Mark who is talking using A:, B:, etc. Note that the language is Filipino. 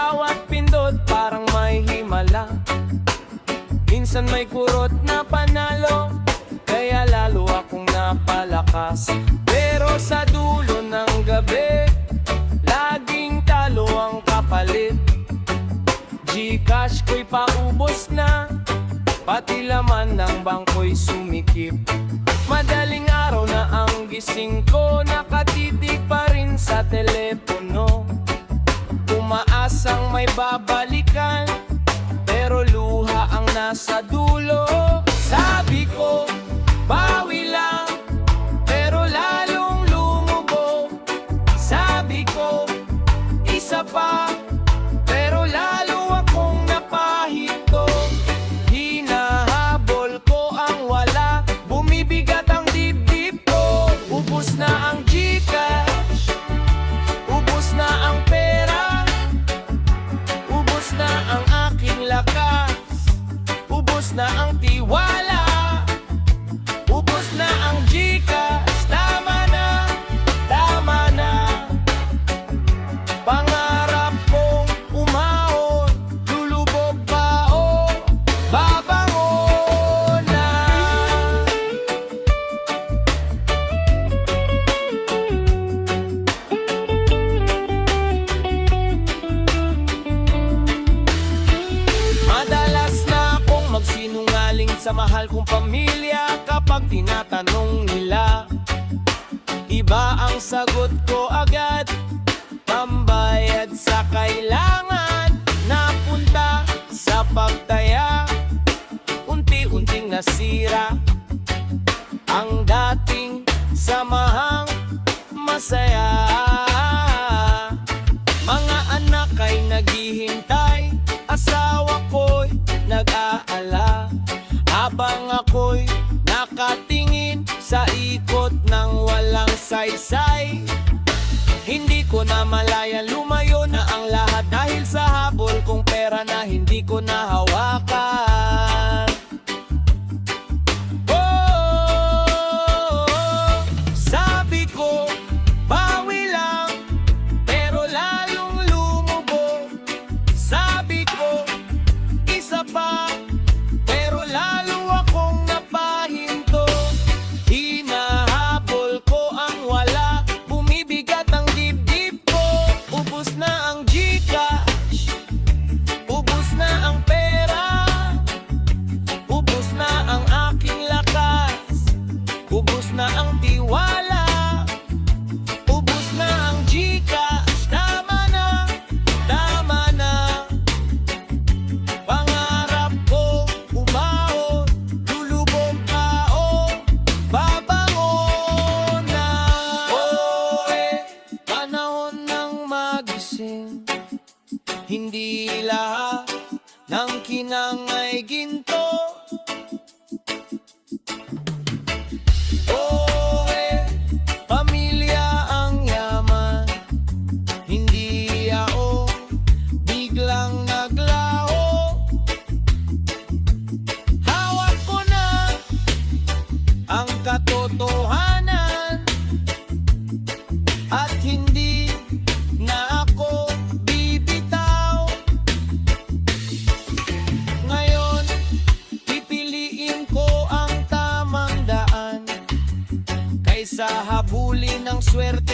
A: bawat pindot parang may himala. Minsan may kurot na panalo, kaya lalo akong napalakas. Pero sa dulo ng gabi, laging talo ang kapalit. Gcash ko'y paubos na, pati laman ng bangko'y sumikip. Madaling araw na ang gising ko, nakatitig pa rin sa telepono. Umaasang may babalikan, pero luha ang nasa dulo. Sabi ko, bawi lang, pero lalong lumubog. Sabi ko, isa pa, pero lalo akong napahinto. Hinahabol ko ang wala, bumibigat ang dibdib ko. Ubus na ang Gcash, ubus na ang pera, ubus na ang aking lakas, ubus na ang tiwala, ubus na ang Gcash. Tama na, tama na. Pangarap kong umahon, lulubog ba o babangon na? Madalas na akong magsinungaling sa mahal kong pamilya kapag tinatanong nila. Iba ang sagot ko agad, pambayad sa kailangan, napunta sa pagtaya. Unti-unting nasira ang dating samahang masaya. Mga anak ay naghihintay, asawa ko'y nag-aala, habang ako'y nakatingin sa ikot ng walang saysay. Hindi ko na malayan, lumayo na ang lahat dahil sa habol kong pera na hindi ko nahawakan. Oh, sabi ko, bawi lang, pero lalong lumubog. Sabi ko, isa pa, pero lalo akong napahinto. Hinahabol ko ang wala, bumibigat ang dibdib ko. Ubus na ang Gcash, ubus na ang pera, ubus na ang aking lakas, ubus na ang tiwala, ubus na ang Gcash. Tama na, tama na. Pangarap ko umahon, lulubog ka o babangon na. Panahon ng magising, hindi lahat ng kinang ay ginto. Pamilya ang yaman, hindi ako biglang naglaho. Hawak ko na ang katotohanan, at hindi na ako bibitaw. Ngayon, pipiliin ko ang tamang daan, kaysa habulin ng swerte